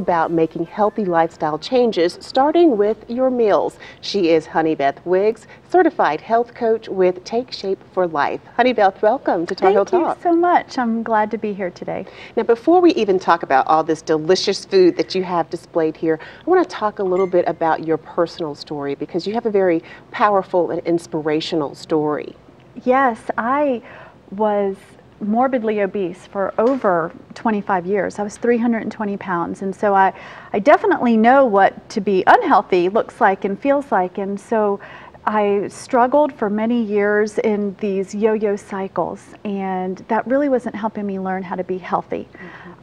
About making healthy lifestyle changes, starting with your meals. She is Beth Wiggs, certified health coach with Take Shape for Life. Beth, welcome to Tar Heel Talk. Thank you so much. I'm glad to be here today. Now, before we even talk about all this delicious food that you have displayed here, I want to talk a little bit about your personal story because you have a very powerful and inspirational story. Yes, I was morbidly obese for over 25 years. I was 320 pounds, and so I definitely know what to be unhealthy looks like and feels like, and so I struggled for many years in these yo-yo cycles, and that really wasn't helping me learn how to be healthy.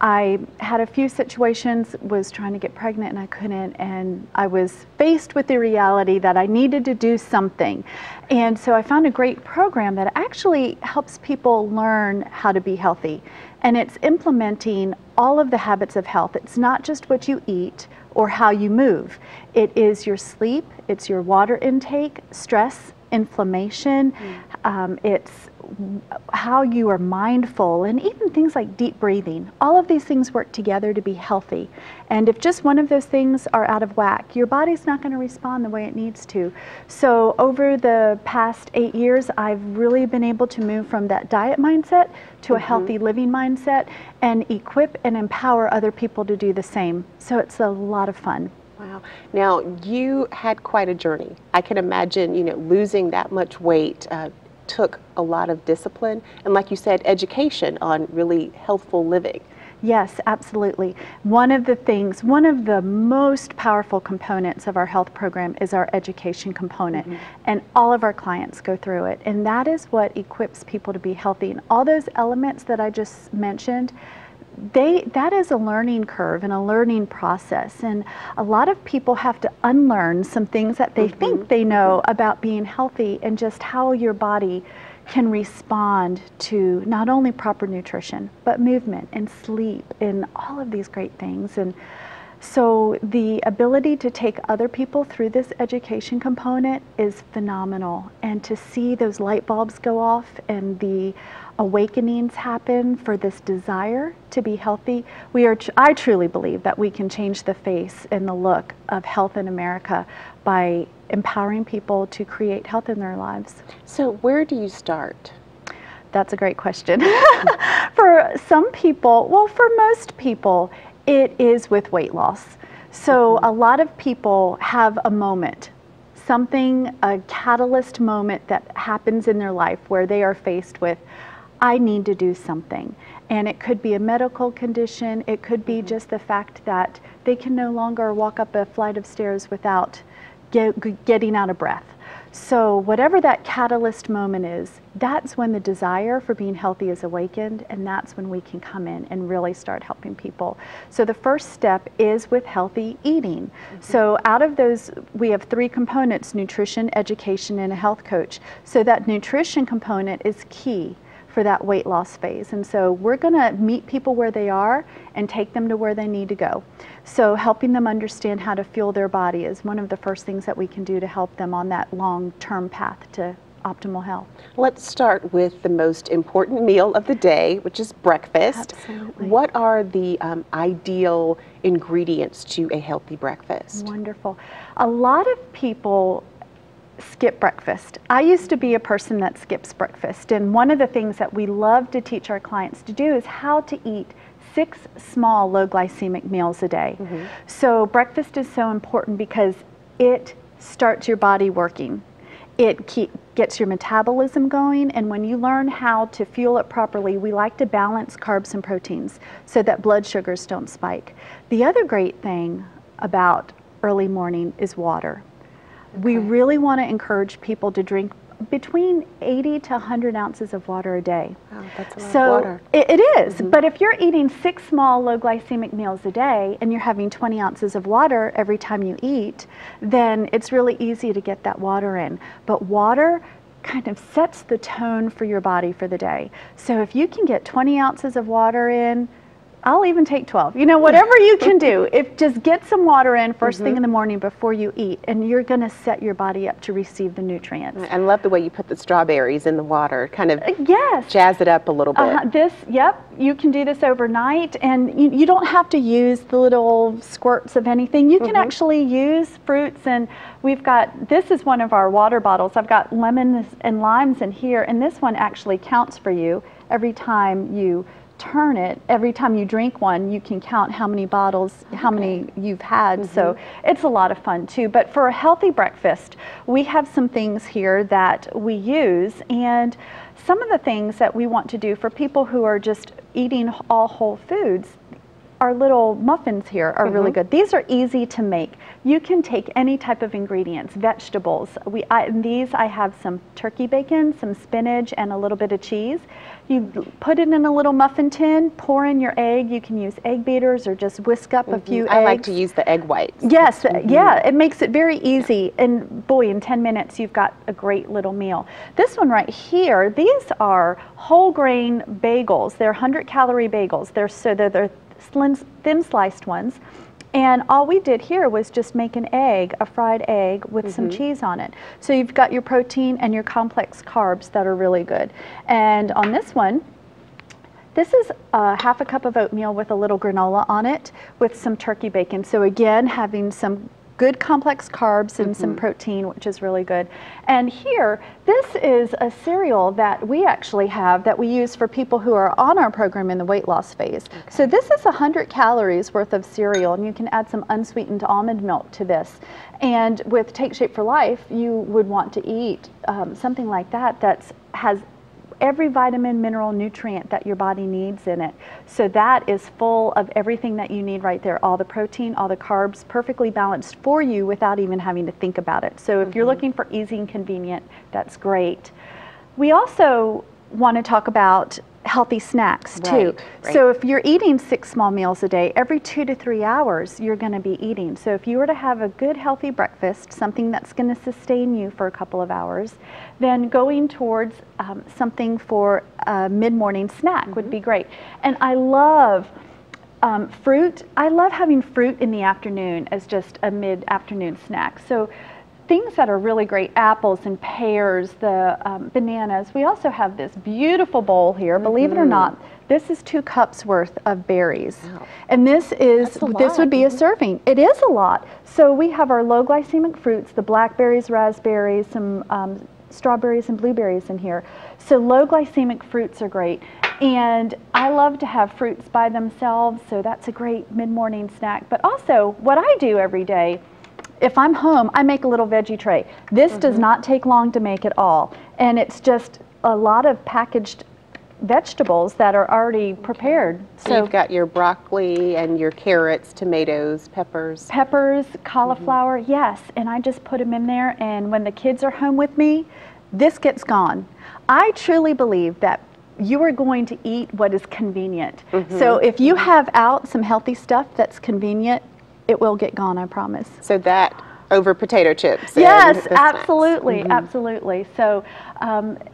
I had a few situations, was trying to get pregnant and I couldn't, and I was faced with the reality that I needed to do something. And so I found a great program that actually helps people learn how to be healthy. And it's implementing all of the habits of health. It's not just what you eat or how you move. It is your sleep, it's your water intake, stress, inflammation, it's how you are mindful, and even things like deep breathing. All of these things work together to be healthy. And if just one of those things are out of whack, your body's not going to respond the way it needs to. So over the past 8 years, I've really been able to move from that diet mindset to a healthy living mindset and equip and empower other people to do the same. So it's a lot of fun. Wow. Now, you had quite a journey. I can imagine, losing that much weight took a lot of discipline and, like you said, education on really healthful living. Yes, absolutely. One of the most powerful components of our health program is our education component, and all of our clients go through it, and that is what equips people to be healthy. And all those elements that I just mentioned, that is a learning curve and a learning process, and a lot of people have to unlearn some things that they think they know about being healthy and just how your body can respond to not only proper nutrition but movement and sleep and all of these great things. And so the ability to take other people through this education component is phenomenal, and to see those light bulbs go off and the awakenings happen for this desire to be healthy. I truly believe that we can change the face and the look of health in America by empowering people to create health in their lives. So where do you start? That's a great question. For some people, well, for most people, it is with weight loss. So a lot of people have a moment, a catalyst moment that happens in their life where they are faced with, I need to do something. And it could be a medical condition, it could be just the fact that they can no longer walk up a flight of stairs without getting out of breath. So whatever that catalyst moment is, that's when the desire for being healthy is awakened, and that's when we can come in and really start helping people. So the first step is with healthy eating. So out of those, we have 3 components: nutrition, education, and a health coach. So that nutrition component is key for that weight loss phase. And so we're going to meet people where they are and take them to where they need to go. So helping them understand how to fuel their body is one of the first things that we can do to help them on that long-term path to optimal health. Let's start with the most important meal of the day, which is breakfast. Absolutely. What are the ideal ingredients to a healthy breakfast? Wonderful. A lot of people skip breakfast. I used to be a person that skips breakfast, and one of the things that we love to teach our clients to do is how to eat 6 small low glycemic meals a day. So breakfast is so important because it starts your body working. It gets your metabolism going, and when you learn how to fuel it properly, we like to balance carbs and proteins so that blood sugars don't spike. The other great thing about early morning is water. We really want to encourage people to drink between 80 to 100 ounces of water a day. Wow, that's a lot of water. It is, but if you're eating 6 small low glycemic meals a day and you're having 20 ounces of water every time you eat, then it's really easy to get that water in. But water kind of sets the tone for your body for the day. So if you can get 20 ounces of water in I'll even take 12. You know, whatever you can do. If just get some water in first thing in the morning before you eat, and you're going to set your body up to receive the nutrients. I love the way you put the strawberries in the water, kind of yes. jazz it up a little bit. Yep, you can do this overnight, and you don't have to use the little squirts of anything. You can actually use fruits, and we've got, this is one of our water bottles. I've got lemons and limes in here, and this one actually counts for you every time you turn it. Every time you drink one, you can count how many bottles, how many you've had. So it's a lot of fun too. But for a healthy breakfast, we have some things here that we use, and some of the things that we want to do for people who are just eating all whole foods. Our little muffins here are really good. These are easy to make. You can take any type of ingredients, vegetables. In these I have some turkey bacon, some spinach, and a little bit of cheese. You put it in a little muffin tin, pour in your egg. You can use egg beaters or just whisk up a few eggs. I like to use the egg whites. Yes, yeah, it makes it very easy. And boy, in 10 minutes you've got a great little meal. This one right here, these are whole grain bagels. They're 100-calorie bagels. They're thin sliced ones, and all we did here was just make an egg, a fried egg with some cheese on it. So you've got your protein and your complex carbs that are really good. And on this one, this is half a cup of oatmeal with a little granola on it with some turkey bacon. So again, having some good complex carbs and some protein, which is really good. And here, this is a cereal that we actually have that we use for people who are on our program in the weight loss phase. So this is 100 calories worth of cereal, and you can add some unsweetened almond milk to this. And with Take Shape for Life, you would want to eat something like that that has every vitamin, mineral, nutrient that your body needs in it. So that is full of everything that you need right there. All the protein, all the carbs, perfectly balanced for you without even having to think about it. So if you're looking for easy and convenient, that's great. We also want to talk about healthy snacks too. Right. So if you're eating 6 small meals a day, every 2 to 3 hours you're going to be eating. So if you were to have a good healthy breakfast, something that's going to sustain you for a couple of hours, then going towards something for a mid-morning snack would be great. And I love fruit. I love having fruit in the afternoon as just a mid-afternoon snack. So things that are really great, apples and pears, the bananas. We also have this beautiful bowl here. Believe it or not, this is 2 cups worth of berries. Wow. And this would be a serving. It is a lot. So we have our low glycemic fruits, the blackberries, raspberries, some strawberries and blueberries in here. So low glycemic fruits are great. And I love to have fruits by themselves, so that's a great mid-morning snack. But also, what I do every day, if I'm home, I make a little veggie tray. This does not take long to make at all. And it's just a lot of packaged vegetables that are already prepared. So you've got your broccoli and your carrots, tomatoes, peppers. Peppers, cauliflower, yes. And I just put them in there, and when the kids are home with me, this gets gone. I truly believe that you are going to eat what is convenient. So if you have out some healthy stuff that's convenient, it will get gone, I promise. So that over potato chips. Yes, absolutely, absolutely. So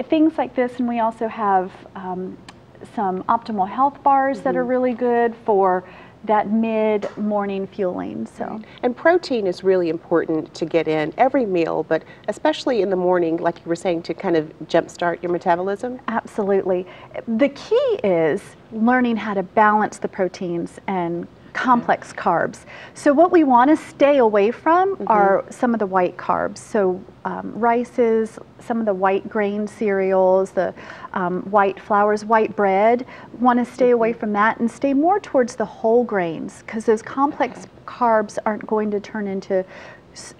things like this, and we also have some optimal health bars that are really good for that mid-morning fueling. So, and protein is really important to get in every meal, but especially in the morning, like you were saying, to kind of jumpstart your metabolism. Absolutely. The key is learning how to balance the proteins and complex carbs. So what we want to stay away from are some of the white carbs. So rices, some of the white grain cereals, the white flours, white bread. Want to stay away from that and stay more towards the whole grains, because those complex carbs aren't going to turn into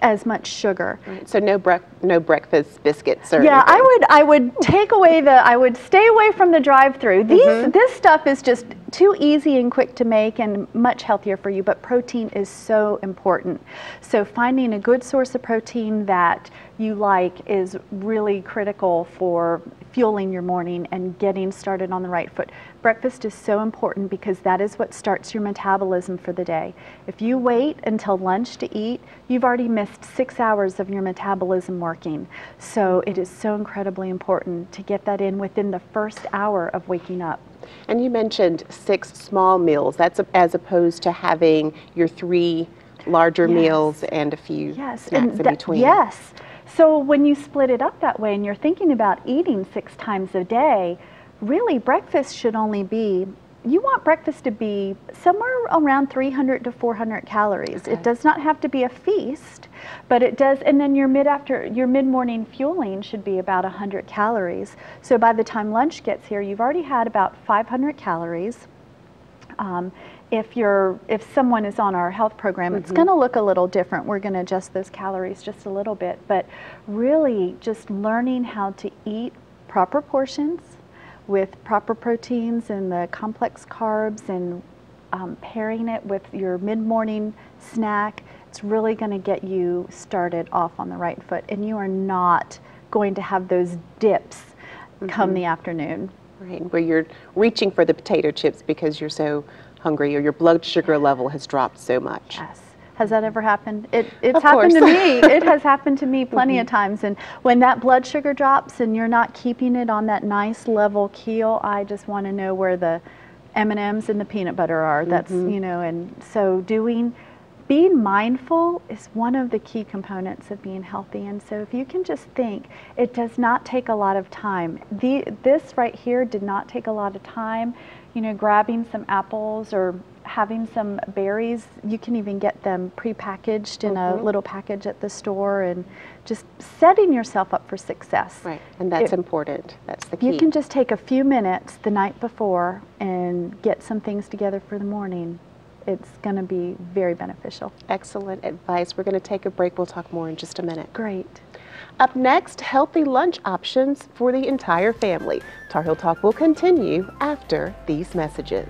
as much sugar. So no breakfast biscuits or yeah, anything. I would take away I would stay away from the drive-through. This stuff is just too easy and quick to make and much healthier for you, but protein is so important. So finding a good source of protein that you like is really critical for fueling your morning and getting started on the right foot. Breakfast is so important because that is what starts your metabolism for the day. If you wait until lunch to eat, you've already missed 6 hours of your metabolism working. So it is so incredibly important to get that in within the first hour of waking up. And you mentioned 6 small meals. That's as opposed to having your 3 larger meals and a few snacks in between. Yes. So when you split it up that way and you're thinking about eating 6 times a day, really breakfast should only be, you want breakfast to be somewhere around 300 to 400 calories. Okay. It does not have to be a feast, but it does, and then your mid-morning fueling should be about 100 calories. So by the time lunch gets here, you've already had about 500 calories. If someone is on our health program, it's going to look a little different. We're going to adjust those calories just a little bit, but really just learning how to eat proper portions with proper proteins and the complex carbs, and pairing it with your mid-morning snack, it's really going to get you started off on the right foot, and you are not going to have those dips come the afternoon. Right, where you're reaching for the potato chips because you're so hungry or your blood sugar level has dropped so much. Yes. Has that ever happened? It's happened to me. It has happened to me plenty of times. And when that blood sugar drops and you're not keeping it on that nice level keel, I just want to know where the M&Ms and the peanut butter are. That's, you know, and so being mindful is one of the key components of being healthy. And so if you can just think, it does not take a lot of time. This right here did not take a lot of time. You know, grabbing some apples or having some berries, you can even get them pre-packaged in a little package at the store, and just setting yourself up for success. Right, and that's important. That's the key. You can just take a few minutes the night before and get some things together for the morning. It's going to be very beneficial. Excellent advice. We're going to take a break. We'll talk more in just a minute. Great. Up next, healthy lunch options for the entire family. Tar Heel Talk will continue after these messages.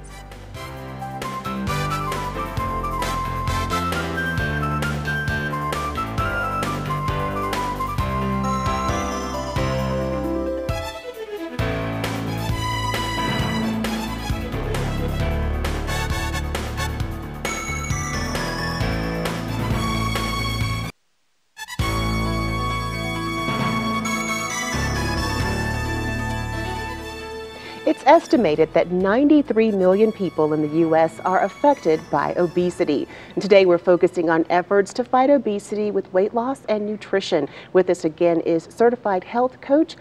It's estimated that 93 million people in the U.S. are affected by obesity. And today we're focusing on efforts to fight obesity with weight loss and nutrition. With us again is certified health coach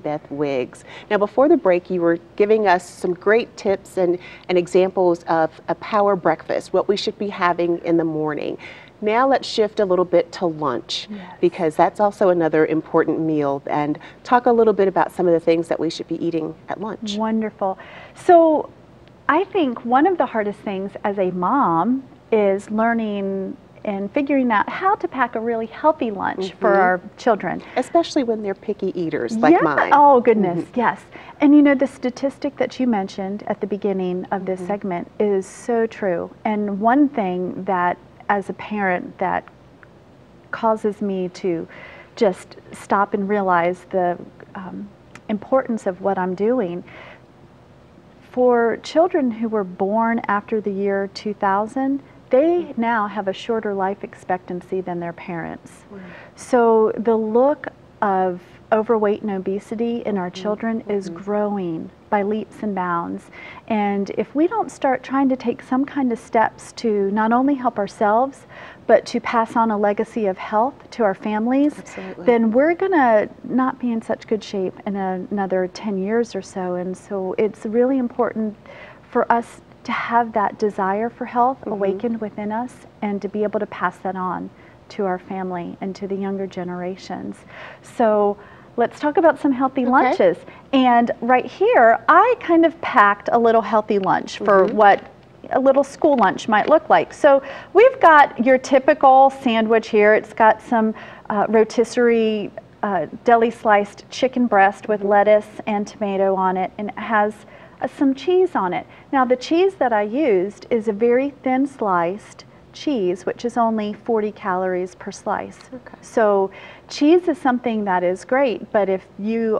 Beth Wiggs. Now, before the break, you were giving us some great tips and examples of a power breakfast, what we should be having in the morning. Now let's shift a little bit to lunch, because that's also another important meal, and talk a little bit about some of the things that we should be eating at lunch. Wonderful. So I think one of the hardest things as a mom is learning and figuring out how to pack a really healthy lunch for our children. Especially when they're picky eaters like mine. Oh goodness, yes. And you know, the statistic that you mentioned at the beginning of this segment is so true. And one thing that as a parent that causes me to just stop and realize the importance of what I'm doing. For children who were born after the year 2000, they now have a shorter life expectancy than their parents. So the look of overweight and obesity in our children is growing by leaps and bounds. And if we don't start trying to take some kind of steps to not only help ourselves, but to pass on a legacy of health to our families, then we're gonna not be in such good shape in another 10 years or so. And so it's really important for us to have that desire for health awakened within us, and to be able to pass that on to our family and to the younger generations. So let's talk about some healthy lunches. And right here, I kind of packed a little healthy lunch for what a little school lunch might look like. So we've got your typical sandwich here. It's got some rotisserie deli sliced chicken breast with lettuce and tomato on it, and it has some cheese on it. Now the cheese that I used is a very thin sliced cheese, which is only 40 calories per slice. So cheese is something that is great, but if you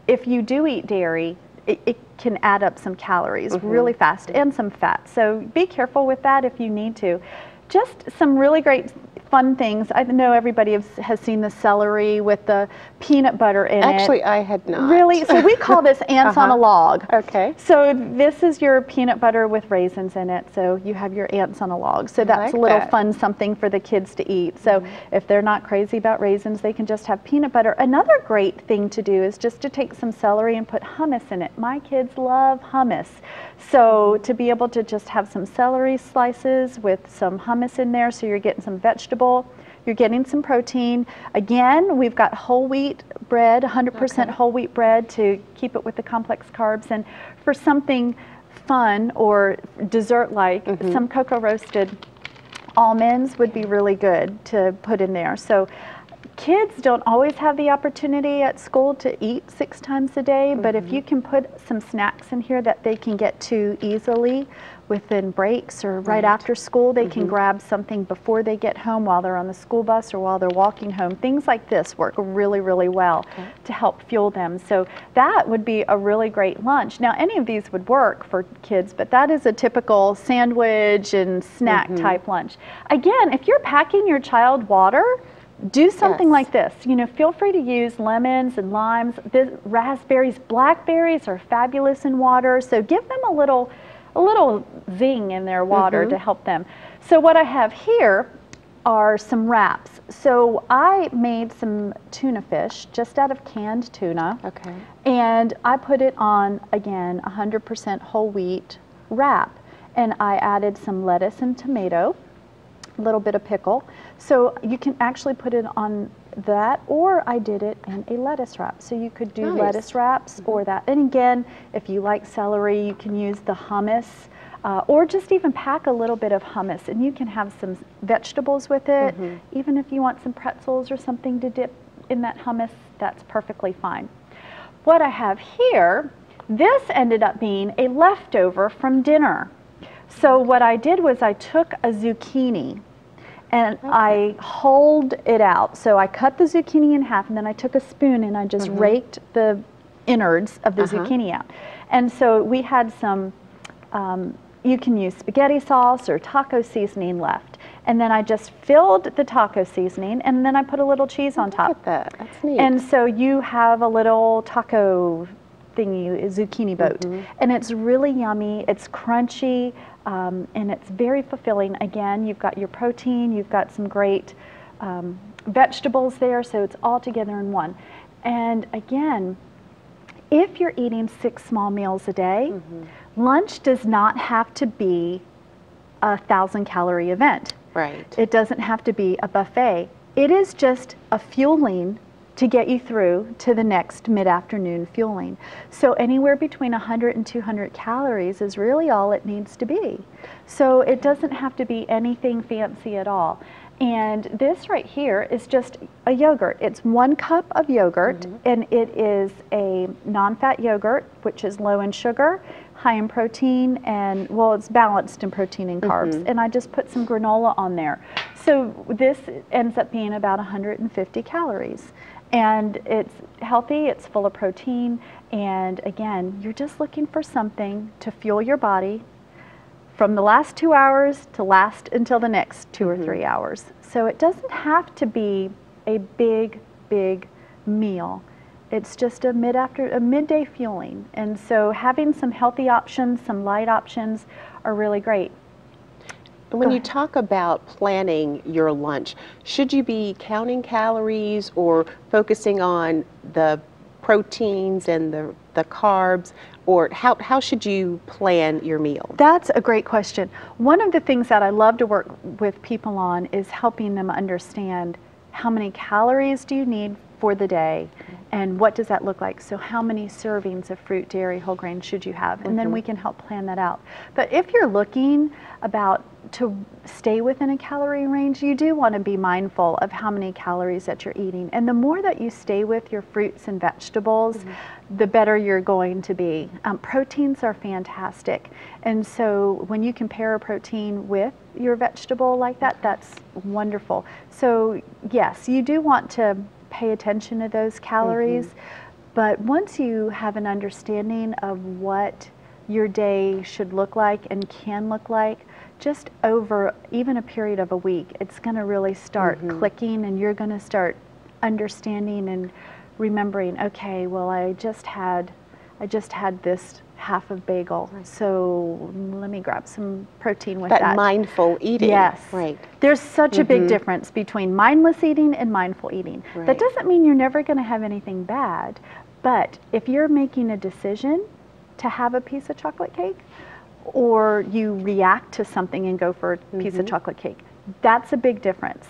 if you do eat dairy, it can add up some calories really fast and some fat. So be careful with that if you need to. Just some really great fun things. I know everybody has seen the celery with the peanut butter in it. Actually, I had not. Really? So we call this ants on a log. Okay. So this is your peanut butter with raisins in it. So you have your ants on a log. So that's a little fun something for the kids to eat. So if they're not crazy about raisins, they can just have peanut butter. Another great thing to do is just to take some celery and put hummus in it. My kids love hummus. So to be able to just have some celery slices with some hummus in there, so you're getting some vegetable, you're getting some protein. Again, we've got whole wheat bread, 100% whole wheat bread to keep it with the complex carbs. And for something fun or dessert-like, some cocoa roasted almonds would be really good to put in there. So kids don't always have the opportunity at school to eat 6 times a day, but if you can put some snacks in here that they can get to easily within breaks or right after school, they can grab something before they get home while they're on the school bus or while they're walking home. Things like this work really, really well to help fuel them. So that would be a really great lunch. Now, any of these would work for kids, but that is a typical sandwich and snack type lunch. Again, if you're packing your child water, do something like this. You know, feel free to use lemons and limes. Raspberries, blackberries are fabulous in water. So give them a little zing in their water to help them. So what I have here are some wraps. So I made some tuna fish just out of canned tuna. Okay. And I put it on, again, 100% whole wheat wrap. And I added some lettuce and tomato, a little bit of pickle. So you can actually put it on that, or I did it in a lettuce wrap. So you could do lettuce wraps or that. And again, if you like celery, you can use the hummus, or just even pack a little bit of hummus, and you can have some vegetables with it. Even if you want some pretzels or something to dip in that hummus, that's perfectly fine. What I have here, this ended up being a leftover from dinner. So what I did was I took a zucchini and I hulled it out. So I cut the zucchini in half, and then I took a spoon and I just raked the innards of the zucchini out. And so we had some, you can use spaghetti sauce or taco seasoning left. And then I just filled the taco seasoning, and then I put a little cheese on top. Look at that, that's neat. And so you have a little taco thingy, a zucchini boat. And it's really yummy, it's crunchy, and it's very fulfilling. Again, you've got your protein, you've got some great vegetables there, so it's all together in one. And again, if you're eating 6 small meals a day, lunch does not have to be a 1,000-calorie event. Right. It doesn't have to be a buffet. It is just a fueling to get you through to the next mid-afternoon fueling. So anywhere between 100 and 200 calories is really all it needs to be. So it doesn't have to be anything fancy at all. And this right here is just a yogurt. It's 1 cup of yogurt, and it is a non-fat yogurt, which is low in sugar, high in protein, and well, it's balanced in protein and carbs. And I just put some granola on there. So this ends up being about 150 calories. And it's healthy, it's full of protein, and again, you're just looking for something to fuel your body from the last 2 hours to last until the next 2 or 3 hours. So it doesn't have to be a big meal. It's just a midday fueling. And so having some healthy options, some light options are really great. When you talk about planning your lunch, should you be counting calories or focusing on the proteins and the carbs, or how should you plan your meal? That's a great question. One of the things that I love to work with people on is helping them understand how many calories do you need for the day, and what does that look like? So how many servings of fruit, dairy, whole grain should you have? And then we can help plan that out. But if you're looking to stay within a calorie range, you do want to be mindful of how many calories that you're eating. And the more that you stay with your fruits and vegetables, the better you're going to be. Proteins are fantastic. And so when you compare a protein with your vegetable like that, that's wonderful. So yes, you do want to pay attention to those calories. But once you have an understanding of what your day should look like and can look like, just over even a period of a week, it's going to really start clicking, and you're going to start understanding and remembering, okay, well, I just had this half of bagel, so let me grab some protein with that. That mindful eating. Yes. Right. There's such a big difference between mindless eating and mindful eating. Right. That doesn't mean you're never going to have anything bad, but if you're making a decision to have a piece of chocolate cake, or you react to something and go for a piece of chocolate cake, that's a big difference.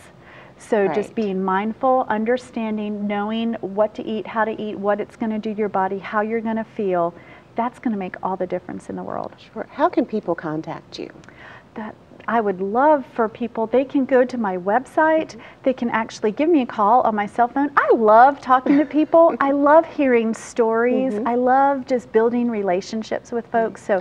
So just being mindful, understanding, knowing what to eat, how to eat, what it's going to do to your body, how you're going to feel, that's going to make all the difference in the world. Sure. How can people contact you? That I would love for people, they can go to my website, they can actually give me a call on my cell phone. I love talking to people. I love hearing stories. I love just building relationships with folks. So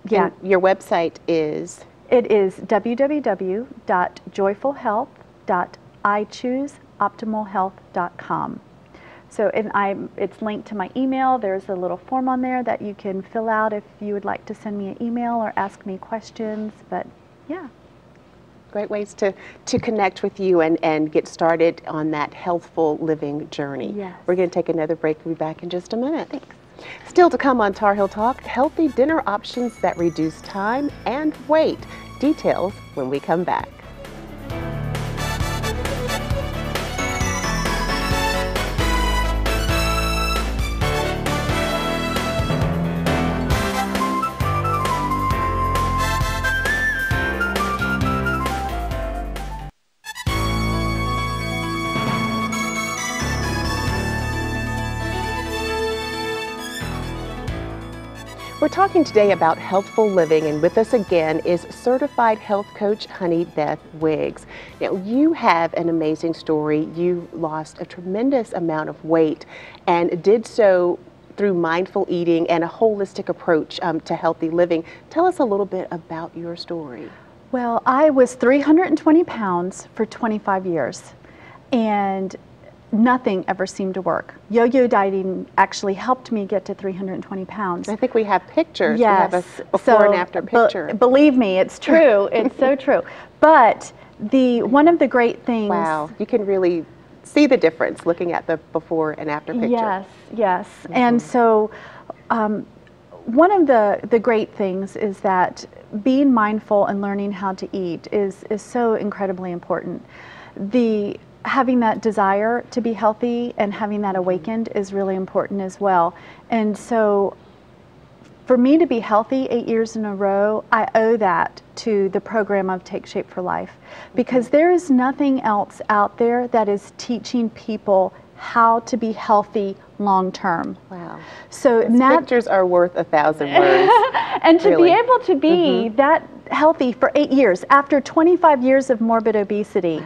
yeah. And your website is? It is www.joyfulhealth.ichooseoptimalhealth.com. So, and it's linked to my email. There's a little form on there that you can fill out if you would like to send me an email or ask me questions. But yeah. Great ways to connect with you and get started on that healthful living journey. Yes. We're going to take another break. We'll be back in just a minute. Thanks. Still to come on Tar Heel Talk, healthy dinner options that reduce time and weight. Details when we come back. We're talking today about healthful living, and with us again is certified health coach Honey Beth Wiggs. Now, you have an amazing story. You lost a tremendous amount of weight and did so through mindful eating and a holistic approach to healthy living. Tell us a little bit about your story. Well, I was 320 pounds for 25 years, and nothing ever seemed to work. Yo-yo dieting actually helped me get to 320 pounds. I think we have pictures. Yes. We have a before and after picture. Believe me, it's true. It's so true. But one of the great things. Wow, you can really see the difference looking at the before and after picture. Yes, yes. And so one of the great things is that being mindful and learning how to eat is so incredibly important. Having that desire to be healthy and having that awakened is really important as well. And so for me to be healthy 8 years in a row, I owe that to the program of Take Shape for Life, because there is nothing else out there that is teaching people how to be healthy long term. Wow. So pictures are worth 1,000 words. And to be able to be that healthy for 8 years, after 25 years of morbid obesity,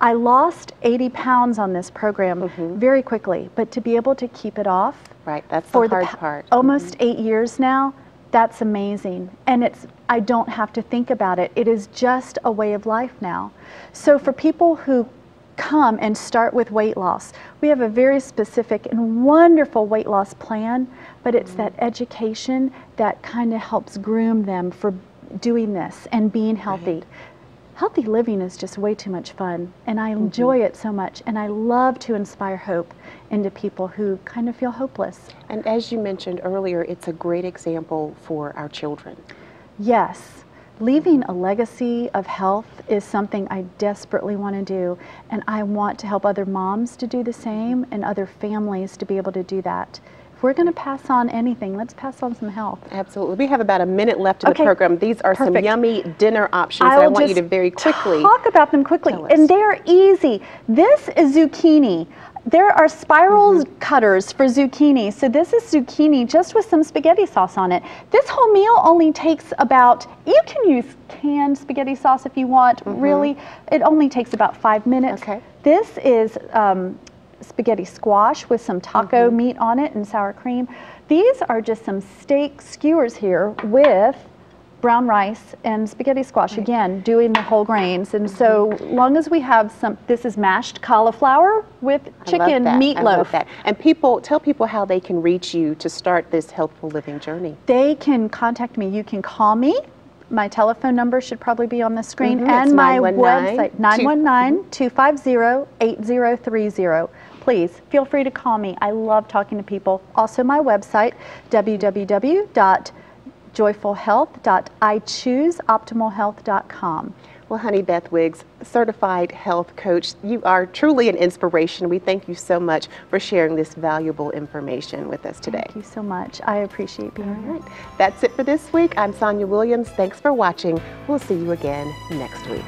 I lost 80 pounds on this program very quickly, but to be able to keep it off. Right, that's the hard part. Almost 8 years now, that's amazing. And I don't have to think about it. It is just a way of life now. So for people who come and start with weight loss, we have a very specific and wonderful weight loss plan, but it's that education that kind of helps groom them for doing this and being healthy. Right. Healthy living is just way too much fun, and I enjoy it so much, and I love to inspire hope into people who kind of feel hopeless. And as you mentioned earlier, it's a great example for our children. Yes. Leaving a legacy of health is something I desperately want to do, and I want to help other moms to do the same and other families to be able to do that. If we're going to pass on anything, let's pass on some health. Absolutely. We have about a minute left in the program. These are some yummy dinner options that I want you to very quickly talk about them quickly. And they're easy. This is zucchini. There are spiral cutters for zucchini. So this is zucchini just with some spaghetti sauce on it. This whole meal only takes about, you can use canned spaghetti sauce if you want. Really, it only takes about 5 minutes. Okay. This is spaghetti squash with some taco meat on it and sour cream. These are just some steak skewers here with brown rice and spaghetti squash, again, doing the whole grains. And so long as we have this is mashed cauliflower with chicken meatloaf. I love that. And tell people how they can reach you to start this healthful living journey. They can contact me. You can call me. My telephone number should probably be on the screen, and it's my website, 919-250-8030. Please feel free to call me. I love talking to people. Also my website, www.joyfulhealth.ichooseoptimalhealth.com. Well, honey, Beth Wiggs, certified health coach, you are truly an inspiration. We thank you so much for sharing this valuable information with us today. Thank you so much. I appreciate being here. That's it for this week. I'm Sonia Williams. Thanks for watching. We'll see you again next week.